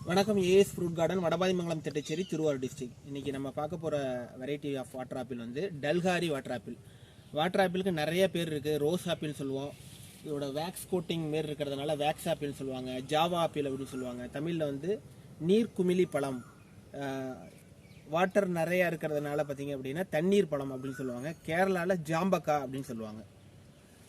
வணக்கம். AS fruit garden, Vadapathimangalam, Thittacheri, Thiruvarur district. இன்றைக்கி நம்ம பார்க்க போகிற வெரைட்டி ஆஃப் வாட்டர் ஆப்பிள் வந்து டல்காரி வாட்டர் ஆப்பிள். வாட்டர் ஆப்பிளுக்கு நிறைய பேர் இருக்குது. ரோஸ் ஆப்பிள்னு சொல்லுவோம். இதோட வேக்ஸ் கோட்டிங் மாரி இருக்கிறதுனால வேக்ஸ் ஆப்பிள்னு சொல்லுவாங்க. ஜாவா ஆப்பிள் அப்படின்னு சொல்லுவாங்க. தமிழில் வந்து நீர்க்குமிழி பழம். வாட்டர் நிறையா இருக்கிறதுனால பார்த்தீங்க அப்படின்னா தண்ணீர் பழம் அப்படின்னு சொல்லுவாங்க. கேரளாவில் ஜாம்பக்கா அப்படின்னு சொல்லுவாங்க.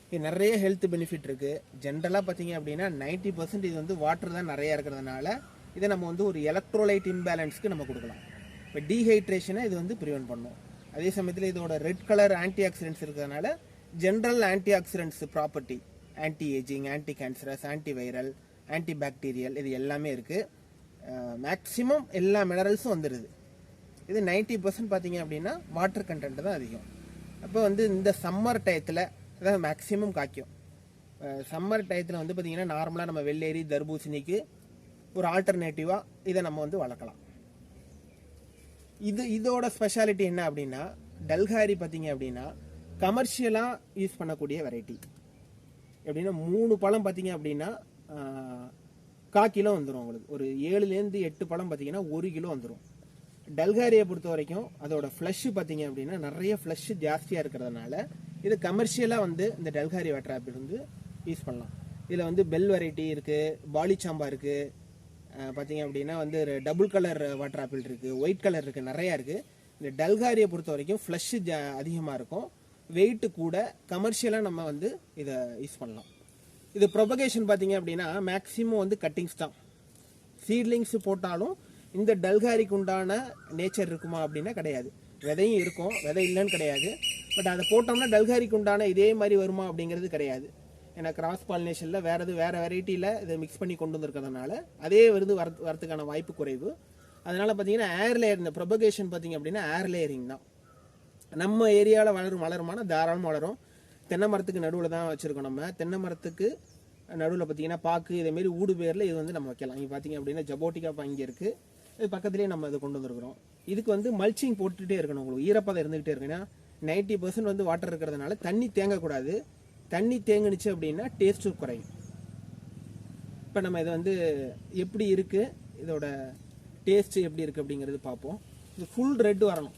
இது நிறைய ஹெல்த் பெனிஃபிட் இருக்குது. ஜென்ரலாக பார்த்தீங்க அப்படின்னா 90% இது வந்து வாட்டர் தான் நிறையா இருக்கிறதுனால இதை நம்ம வந்து ஒரு எலக்ட்ரோலைட் இம்பேலன்ஸ்க்கு நம்ம கொடுக்கலாம். இப்போ டீஹைட்ரேஷனை இது வந்து ப்ரிவென்ட் பண்ணும். அதே சமயத்தில் இதோட ரெட் கலர் ஆன்டி ஆக்சிடென்ட்ஸ் இருக்கிறதுனால general anti oxidants property, anti ageing, anti cancerous, anti viral, anti bacterial, இது எல்லாமே இருக்குது. மேக்ஸிமம் எல்லா மினரல்ஸும் வந்துடுது. இது 90% பார்த்தீங்க அப்படின்னா வாட்டர் கண்டென்ட் தான் அதிகம். அப்போ வந்து இந்த சம்மர் டயத்தில் அதான் மேக்ஸிமம் காய்க்கும். சம்மர் டயத்தில் வந்து பார்த்திங்கன்னா நார்மலாக நம்ம வெள்ளேரி, தர்பூசணிக்கு ஒரு ஆல்டர்னேட்டிவாக இதை நம்ம வந்து வளர்க்கலாம். இதோட ஸ்பெஷாலிட்டி என்ன அப்படின்னா, டல்காரி பார்த்தீங்க அப்படின்னா கமர்ஷியலாக யூஸ் பண்ணக்கூடிய வெரைட்டி. எப்படின்னா 3 பழம் பார்த்தீங்க அப்படின்னா 1/4 கிலோ வந்துடும். உங்களுக்கு ஒரு 7லேருந்து 8 பழம் பார்த்தீங்கன்னா 1 கிலோ வந்துடும். டல்காரியை பொறுத்த வரைக்கும் அதோட ஃப்ளஷ் பார்த்தீங்க அப்படின்னா நிறைய ஃப்ளஷ் ஜாஸ்தியாக இருக்கிறதுனால இது கமர்ஷியலாக வந்து இந்த டல்காரி வாட்டர் ஆப்பிள் வந்து யூஸ் பண்ணலாம். இதில் வந்து பெல் வெரைட்டி இருக்குது, பாலிச்சாம்பா இருக்குது, பார்த்தீங்க அப்படின்னா வந்து டபுள் கலர் வாட்டர் ஆப்பிள் இருக்குது, ஒயிட் கலர் இருக்குது, நிறையா இருக்குது. இந்த டல்காரியை பொறுத்த வரைக்கும் ஃப்ளஷ் அதிகமாக இருக்கும், வெயிட்டு கூட. கமர்ஷியலாக நம்ம வந்து இதை யூஸ் பண்ணலாம். இது ப்ரொபகேஷன் பார்த்தீங்க அப்படின்னா மேக்ஸிமம் வந்து கட்டிங்ஸ் தான். சீட்லிங்ஸ் போட்டாலும் இந்த டல்காரிக்கு உண்டான நேச்சர் இருக்குமா அப்படின்னா கிடையாது. விதையும் இருக்கும், விதை இல்லைன்னு கிடையாது. பட் அதை போட்டோம்னா டல்காரிக்கு உண்டான இதே மாதிரி வருமா அப்படிங்கிறது கிடையாது. ஏன்னா கிராஸ் பாலினேஷனில் வேறு வெரைட்டியில் இதை மிக்ஸ் பண்ணி கொண்டு வந்துருக்கிறதுனால அதே வரத்துக்கான வாய்ப்பு குறைவு. அதனால் பார்த்தீங்கன்னா ஏர் லேயர், இந்த ப்ரொபகேஷன் பார்த்தீங்க அப்படின்னா ஏர் லேயரிங் தான். நம்ம ஏரியாவில் வளருமான தாராளமாக வளரும். தென்னை மரத்துக்கு நடுவில் தான் வச்சுருக்கோம். நம்ம தென்னை மரத்துக்கு நடுவில் பார்த்தீங்கன்னா பாக்கு, இதேமாரி ஊடு பேரில் இது வந்து நம்ம வைக்கலாம். இங்கே பார்த்தீங்க அப்படின்னா ஜபோட்டிக்கா இங்கே இருக்குது. இது பக்கத்துலேயே நம்ம இதை கொண்டு வந்துருக்குறோம். இதுக்கு வந்து மல்ச்சிங் போட்டுகிட்டே இருக்கணும். உங்களுக்கு ஈரப்பதம் இருந்துகிட்டே இருக்குன்னா 90% வந்து வாட்டர் இருக்கிறதுனால தண்ணி தேங்கக்கூடாது. தண்ணி தேங்குனுச்சு அப்படின்னா டேஸ்ட்டு குறையும். இப்போ நம்ம இதை வந்து எப்படி இருக்குது, இதோட டேஸ்ட்டு எப்படி இருக்குது அப்படிங்கிறது பார்ப்போம். இது ஃபுல் ரெட்டு வரணும்.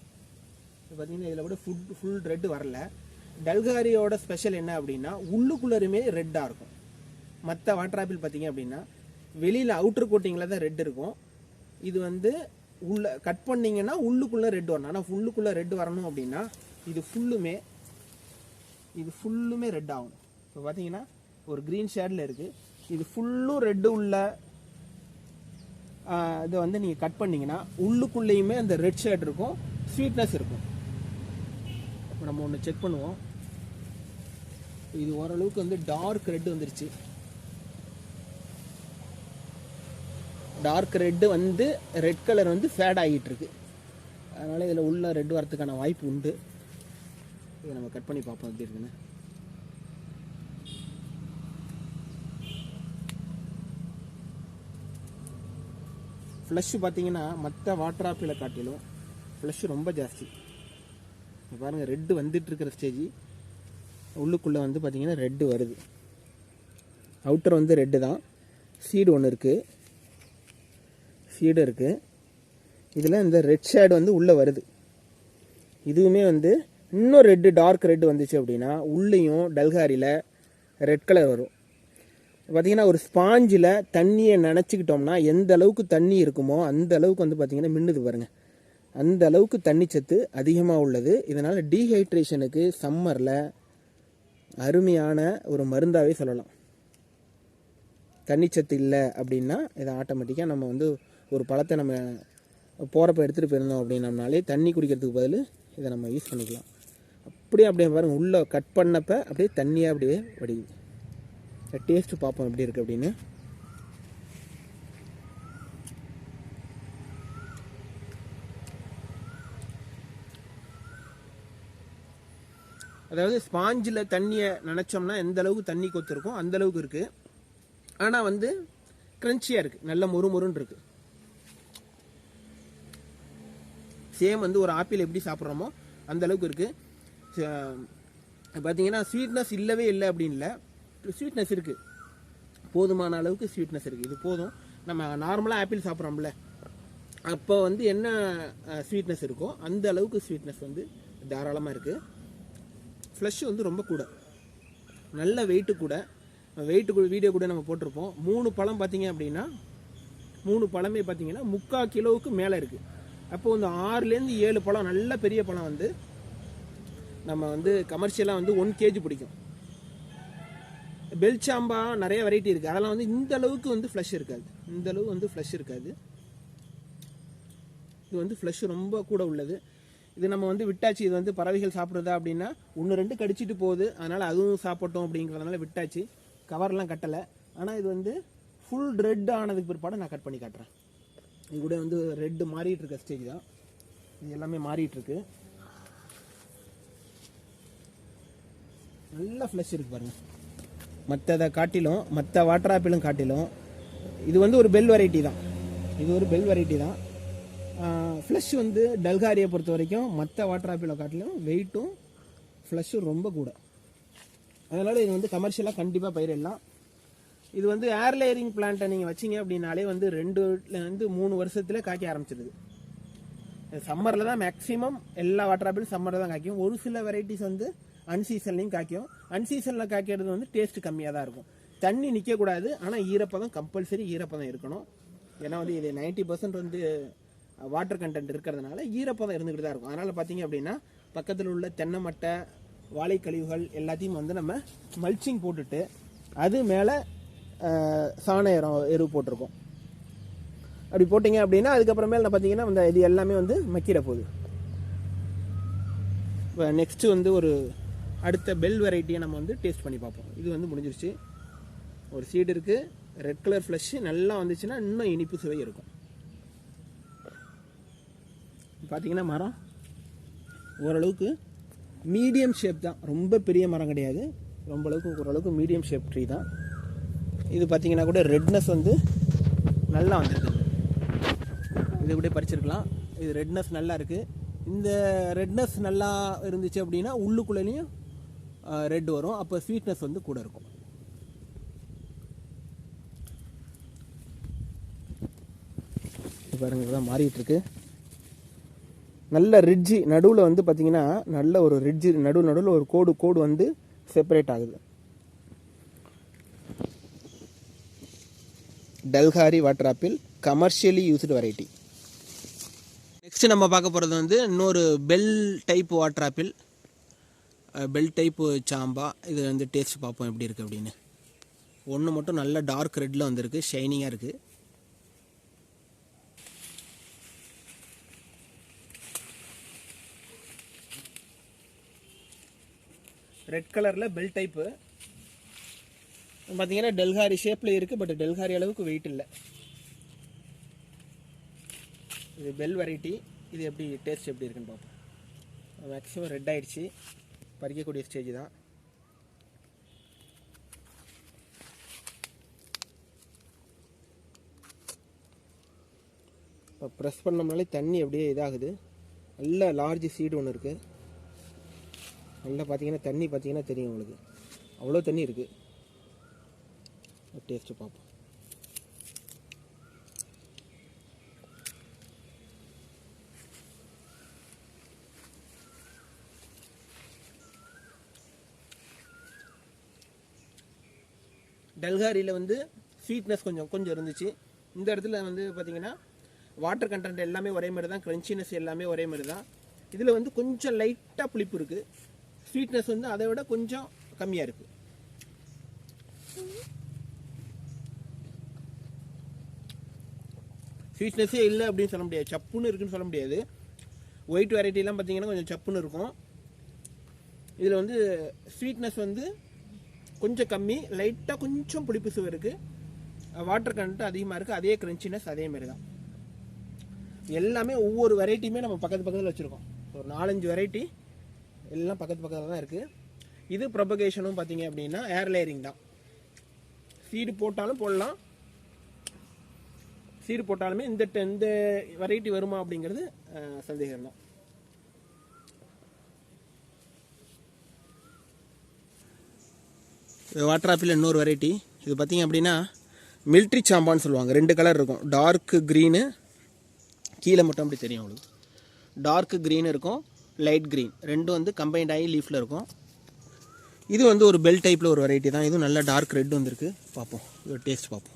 இப்போ பார்த்தீங்கன்னா இதில் கூட ஃபுல் ரெட்டு வரல. டல்காரியோட ஸ்பெஷல் என்ன அப்படின்னா உள்ளுக்குள்ளருமே ரெட்டாக இருக்கும். மற்ற வாட்டர் ஆப்பிள் பார்த்தீங்க அப்படின்னா வெளியில் அவுட்டர் கோட்டிங்கில் தான் ரெட் இருக்கும். இது வந்து உள்ள கட் பண்ணிங்கன்னா உள்ளுக்குள்ளே ரெட் வரணும். ஆனால் உள்ளுக்குள்ளே ரெட் வரணும் அப்படின்னா இது ஃபுல்லுமே ரெட் ஆகும். இப்போ பார்த்தீங்கன்னா ஒரு க்ரீன் ஷேடில் இருக்குது. இது ஃபுல்லும் ரெட்டு உள்ள இதை வந்து நீங்கள் கட் பண்ணிங்கன்னா உள்ளுக்குள்ளேயுமே அந்த ரெட் ஷேட் இருக்கும், ஸ்வீட்னஸ் இருக்கும். இப்போ நம்ம ஒன்று செக் பண்ணுவோம். இது ஓரளவுக்கு வந்து டார்க் ரெட்டு வந்துருச்சு. டார்க் ரெட்டு வந்து ரெட் கலர் வந்து ஃபேட் ஆகிட்டு இருக்கு. அதனால் இதில் உள்ள ரெட் வரத்துக்கான வாய்ப்பு உண்டு. இதை நம்ம கட் பண்ணி பார்ப்போம் எப்படி இருக்குன்னு. ஃப்ளஷ் பார்த்தீங்கன்னா மற்ற வாட்டர் ஆப்பிளை காட்டிலும் ஃப்ளஷ் ரொம்ப ஜாஸ்தி. பாருங்கள், ரெட்டு வந்துட்டு இருக்கிற ஸ்டேஜ். உள்ளுக்குள்ளே வந்து பார்த்தீங்கன்னா ரெட்டு வருது. அவுட்டர் வந்து ரெட்டு தான். சீடு ஒன்று இருக்குது, சீடு இருக்குது. இதில் இந்த ரெட் ஷேடு வந்து உள்ளே வருது. இதுவுமே வந்து இன்னும் ரெட்டு, டார்க் ரெட்டு வந்துச்சு அப்படின்னா உள்ளேயும் டல்காரியில் ரெட் கலர் வரும். பார்த்திங்கன்னா ஒரு ஸ்பாஞ்சில் தண்ணியை நினச்சிக்கிட்டோம்னா எந்த அளவுக்கு தண்ணி இருக்குமோ அந்த அளவுக்கு வந்து பார்த்திங்கன்னா மின்னுது பாருங்கள். அந்த அளவுக்கு தண்ணி சத்து அதிகமாக உள்ளது. இதனால் டீஹைட்ரேஷனுக்கு சம்மரில் அருமையான ஒரு மருந்தாகவே சொல்லலாம். தண்ணிச்சத்து இல்லை அப்படின்னா இதை ஆட்டோமேட்டிக்காக நம்ம வந்து ஒரு பழத்தை நம்ம போகிறப்ப எடுத்துகிட்டு போயிருந்தோம் அப்படின்னம்னாலே தண்ணி குடிக்கிறதுக்கு பதில் இதை நம்ம யூஸ் பண்ணிக்கலாம். அப்படியே பாருங்கள், உள்ளே கட் பண்ணப்போ அப்படியே தண்ணியாக அப்படியே வடியுது. டேஸ்ட்டு பார்ப்போம் எப்படி இருக்குது அப்படின்னு. அதாவது ஸ்பாஞ்சில் தண்ணியை நினச்சோம்னா எந்த அளவுக்கு தண்ணி கொத்து இருக்கும் அந்த அளவுக்கு இருக்குது. ஆனால் வந்து க்ரன்ச்சியாக இருக்குது, நல்ல முறுமுறுன்னு இருக்குது. சேம் வந்து ஒரு ஆப்பிள் எப்படி சாப்பிட்றோமோ அந்த அளவுக்கு இருக்குது. பார்த்தீங்கன்னா ஸ்வீட்னஸ் இல்லவே இல்லை அப்படின்னு இல்லை, ஸ்வீட்னஸ் இருக்குது. போதுமான அளவுக்கு ஸ்வீட்னஸ் இருக்குது. இது போதும். நம்ம நார்மலாக ஆப்பிள் சாப்பிட்றோம்ல, அப்போ வந்து என்ன ஸ்வீட்னஸ் இருக்கோ அந்த அளவுக்கு ஸ்வீட்னஸ் வந்து தாராளமாக இருக்குது. ஃப்ளஷ் வந்து ரொம்ப கூட, நல்ல வெயிட்டு கூட. வீடியோ கூட நம்ம போட்டிருப்போம். 3 பழம் பார்த்தீங்க அப்படின்னா 3 பழமே பார்த்தீங்கன்னா 3/4 கிலோவுக்கு மேலே இருக்குது. அப்போது இந்த 6லேருந்து 7 பழம் நல்ல பெரிய பழம் வந்து நம்ம வந்து கமர்ஷியலாக வந்து 1 kg பிடிக்கும். பெல்சாம்பா நிறைய வெரைட்டி இருக்குது, அதெல்லாம் வந்து இந்த அளவுக்கு வந்து ஃப்ளஷ் இருக்காது. இந்த அளவு வந்து ஃப்ளஷ் இருக்காது. இது வந்து ஃப்ளஷ் ரொம்ப கூட உள்ளது. இது நம்ம வந்து விட்டாச்சு. இது வந்து பறவைகள் சாப்பிட்றதா அப்படின்னா 1-2 கடிச்சிட்டு போகுது, அதனால் அதுவும் சாப்பிட்டோம் அப்படிங்கிறதுனால விட்டாச்சு. கவர்லாம் கட்டலை. ஆனால் இது வந்து ஃபுல் ரெட் ஆனதுக்கு பிற்பாடு நான் கட் பண்ணி காட்டுறேன். இது கூட வந்து ரெட்டு மாறிட்டு இருக்க ஸ்டேஜ் தான். இது எல்லாமே மாறிட்டு இருக்கு. நல்ல ஃப்ளஷ் இருக்கு பாருங்க. மற்றதை காட்டிலும், மற்ற வாட்டர் ஆப்பிளும் காட்டிலும் இது வந்து ஒரு பெல் வெரைட்டி தான். இது ஒரு பெல் வெரைட்டி தான். ஃப்ளஷ் வந்து டல்காரியை பொறுத்த வரைக்கும் மற்ற வாட்டர் ஆப்பிளை காட்டிலும் வெயிட்டும் ஃப்ளஷும் ரொம்ப கூட. அதனால் இது வந்து கமர்ஷியலாக கண்டிப்பாக பயிரிடலாம். இது வந்து ஏர் லேயரிங் பிளான்ட்டை நீங்கள் வச்சிங்க அப்படின்னாலே வந்து 2-3 வருஷத்துல காய்க்க ஆரம்பிச்சிடுது. சம்மரில் தான் மேக்ஸிமம் எல்லா வாட்டர் ஆப்பிளும் சம்மரில் தான் காய்க்கும். ஒரு சில வெரைட்டிஸ் வந்து அன்சீசன்லையும் காய்க்கும். அன்சீசனில் காய்க்கிறது வந்து டேஸ்ட் கம்மியாக தான் இருக்கும். தண்ணி நிற்கக்கூடாது, ஆனால் ஈரப்பதம் கம்பல்சரி ஈரப்பதம் இருக்கணும். ஏன்னா வந்து இது 90% வந்து வாட்டர் கண்டென்ட் இருக்கிறதுனால ஈரப்பதம் இருந்துக்கிட்டு தான் இருக்கும். அதனால் பார்த்தீங்க அப்படின்னா பக்கத்தில் உள்ள தென்னை மட்டை, வாழை கழிவுகள் எல்லாத்தையும் வந்து நம்ம மல்ச்சிங் போட்டுட்டு அது மேலே சாண எரு போட்டிருக்கோம். அப்படி போட்டிங்க அப்படின்னா அதுக்கப்புறமேல பார்த்தீங்கன்னா இந்த இது எல்லாமே வந்து மக்கிட போகுது. இப்போ நெக்ஸ்ட்டு வந்து ஒரு அடுத்த பெல் வெரைட்டியை நம்ம வந்து டேஸ்ட் பண்ணி பார்ப்போம். இது வந்து முடிஞ்சிருச்சு. ஒரு சீடு இருக்குது, ரெட் கலர் ஃப்ளஷ் நல்லா வந்துச்சுன்னா இன்னும் இனிப்பு சுவை இருக்கும். பார்த்தீங்கன்னா மரம் ஓரளவுக்கு மீடியம் ஷேப் தான், ரொம்ப பெரிய மரம் கிடையாது. ஓரளவுக்கு மீடியம் ஷேப் ட்ரீ தான். இது பார்த்தீங்கன்னா கூட ரெட்னஸ் வந்து நல்லா வந்துருக்கு. இது கூட பறிச்சிருக்கலாம். இது ரெட்னஸ் நல்லா இருக்குது. இந்த ரெட்னஸ் நல்லா இருந்துச்சு அப்படின்னா உள்ளுக்குள்ளேயும் ரெட் வரும். அப்போ ஸ்வீட்னஸ் வந்து கூட இருக்கும். பாருங்க, இதுதான் மாறிட்டு இருக்கு. நல்ல ரிட்ஜி நடுவில் வந்து பார்த்தீங்கன்னா நல்ல ஒரு ரிட்ஜி நடுவில் ஒரு கோடு வந்து செப்பரேட் ஆகுது. டல்காரி water apple commercially used variety. Next நம்ம பார்க்க போகிறது வந்து இன்னொரு bell type water apple, bell type சாம்பா. இது வந்து டேஸ்ட் பார்ப்போம் எப்படி இருக்குது அப்படின்னு. ஒன்று மட்டும் நல்ல டார்க் ரெட்டில் வந்துருக்கு, ஷைனிங்காக இருக்குது. ரெட் கலரில் பெல் டைப்பு பார்த்தீங்கன்னா டெல்காரி ஷேப்பில் இருக்குது. பட் டெல்காரி அளவுக்கு வெயிட் இல்லை. இது பெல் வெரைட்டி. இது எப்படி டேஸ்ட் எப்படி இருக்குன்னு பார்ப்போம். மேக்ஸிமம் ரெட் ஆகிடுச்சு, பறிக்கக்கூடிய ஸ்டேஜ் தான். இப்போ ப்ரெஸ் பண்ணோம்னாலே தண்ணி அப்படியே இதாகுது. நல்ல லார்ஜ் சீடு ஒன்று இருக்குது. நல்லா பார்த்தீங்கன்னா தண்ணி பார்த்தீங்கன்னா தெரியும் உங்களுக்கு, அவ்வளோ தண்ணி இருக்குது. டேஸ்ட்டு பார்ப்போம். டல்காரியில் வந்து ஸ்வீட்னஸ் கொஞ்சம் இருந்துச்சு. இந்த இடத்துல வந்து பார்த்தீங்கன்னா வாட்டர் கண்டென்ட் எல்லாமே ஒரே மாதிரி தான், க்ரன்ச்சினஸ் எல்லாமே ஒரே மாதிரி தான். இதில் வந்து கொஞ்சம் லைட்டாக புளிப்பு இருக்குது. ஸ்வீட்னஸ் வந்து அதை விட கொஞ்சம் கம்மியாக இருக்குது. ஸ்வீட்னஸே இல்லை அப்படின்னு சொல்ல முடியாது, சப்புன்னு இருக்குன்னு சொல்ல முடியாது. ஒயிட் வெரைட்டிலாம் பார்த்தீங்கன்னா கொஞ்சம் சப்புன்னு இருக்கும். இதில் வந்து ஸ்வீட்னஸ் வந்து கொஞ்சம் கம்மி, லைட்டாக கொஞ்சம் புளிப்பு சுவை இருக்குது. வாட்டர் கண்டென்ட் அதிகமாக இருக்குது. அதே க்ரன்ச்சினஸ் அதேமாரி தான். எல்லாமே ஒவ்வொரு வெரைட்டியுமே நம்ம பக்கத்தில் வச்சுருக்கோம். ஒரு 4-5 வெரைட்டி எல்லாம் பக்கத்தில் தான் இருக்குது. இது ப்ரொபகேஷனும் பார்த்தீங்க அப்படின்னா ஏர் லேயரிங் தான். சீடு போட்டாலும் போடலாம், சீடு போட்டாலுமே இந்த வெரைட்டி வருமா அப்படிங்கிறது சந்தேகம் தான். வாட்டர் ஆப்பிள் இன்னொரு வெரைட்டி. இது பார்த்தீங்க அப்படின்னா மிலிட்ரி சாம்பான்னு சொல்லுவாங்க. 2 கலர் இருக்கும். டார்க்கு க்ரீனு, கீழே மட்டும் அப்படி தெரியும் உங்களுக்கு. டார்க்கு க்ரீன் இருக்கும், லைட் க்ரீன், ரெண்டும் வந்து கம்பைன்ட் ஆகி லீஃபில் இருக்கும். இது வந்து ஒரு பெல் டைப்பில் ஒரு வெரைட்டி தான். இதுவும் நல்லா டார்க் ரெட் வந்திருக்கு. பார்ப்போம், இது டேஸ்ட் பார்ப்போம்.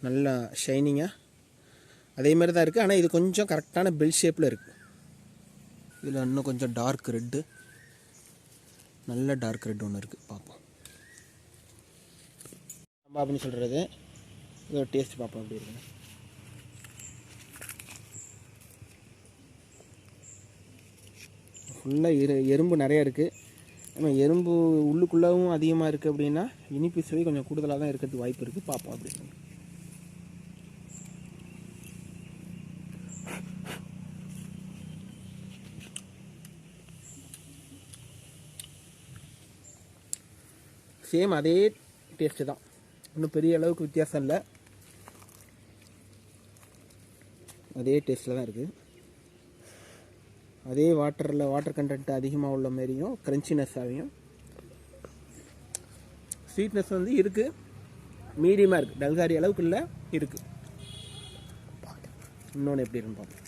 நல்லா ஷைனிங்காக அதே மாதிரி தான் இருக்குது. ஆனால் இது கொஞ்சம் கரெக்டான பெல் ஷேப்பில் இருக்குது. இதில் இன்னும் கொஞ்சம் டார்க் ரெட்டு, நல்ல டார்க் ரெட் ஒன்று இருக்குது. பார்ப்போம் நம்ம அப்படின்னு சொல்கிறது. இதோட டேஸ்ட் பார்ப்போம் எப்படி இருக்குன்னு. ஃபுல்லாக எறும்பு நிறையா இருக்குது. ஆனால் எறும்பு உள்ளுக்குள்ளவும் அதிகமாக இருக்குது அப்படின்னா இனிப்பு சுவை கொஞ்சம் கூடுதலாக தான் இருக்கிறதுக்கு வாய்ப்பு இருக்குது. பார்ப்போம் அப்படின்னு. சேம் அதே டேஸ்ட்டு தான், இன்னும் பெரிய அளவுக்கு வித்தியாசம் இல்லை. அதே டேஸ்ட்டில் தான் இருக்குது. அதே வாட்டர் கண்டென்ட் அதிகமாக உள்ள மாரியும் க்ரன்ச்சினஸ்ஸாகவும் ஸ்வீட்னஸ் வந்து இருக்குது, மீடியமாக இருக்குது. டல்காரி அளவுக்கு இல்லை, இருக்குது. இன்னொன்று எப்படி இருக்குன்னு பார்ப்போம்.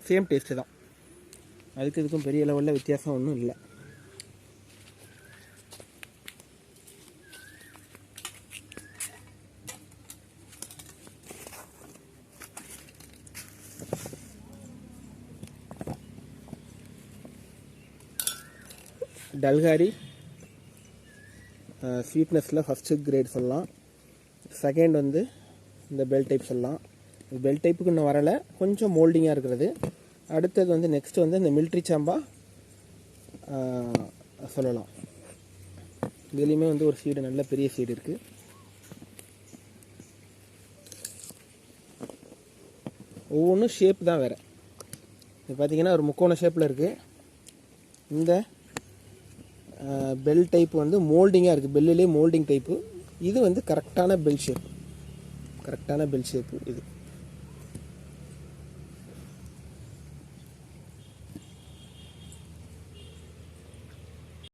சேம் டேஸ்ட்டு தான், அதுக்கு இதுக்கும் பெரிய லெவலில் வித்தியாசம் ஒன்றும் இல்லை. டல்காரி ஸ்வீட்னஸில் ஃபஸ்ட்டு கிரேட் சொல்லலாம். செகண்ட் வந்து இந்த பெல் டைப் சொல்லலாம். பெல் டைப்புக்கு இன்னும் வரலை, கொஞ்சம் மோல்டிங்காக இருக்கிறது. அடுத்தது வந்து நெக்ஸ்ட்டு வந்து இந்த மிலிட்ரி சாம்பா சொல்லலாம். இதுலேயுமே வந்து ஒரு சீடு, நல்ல பெரிய சீடு இருக்குது. ஒவ்வொன்றும் ஷேப் தான் வேறு. இது பார்த்திங்கன்னா ஒரு முக்கோண ஷேப்பில் இருக்குது. இந்த பெல் டைப் வந்து மோல்டிங்காக இருக்குது, பெல்லிலே மோல்டிங் டைப்பு. இது வந்து கரெக்டான பெல் ஷேப்பு, இது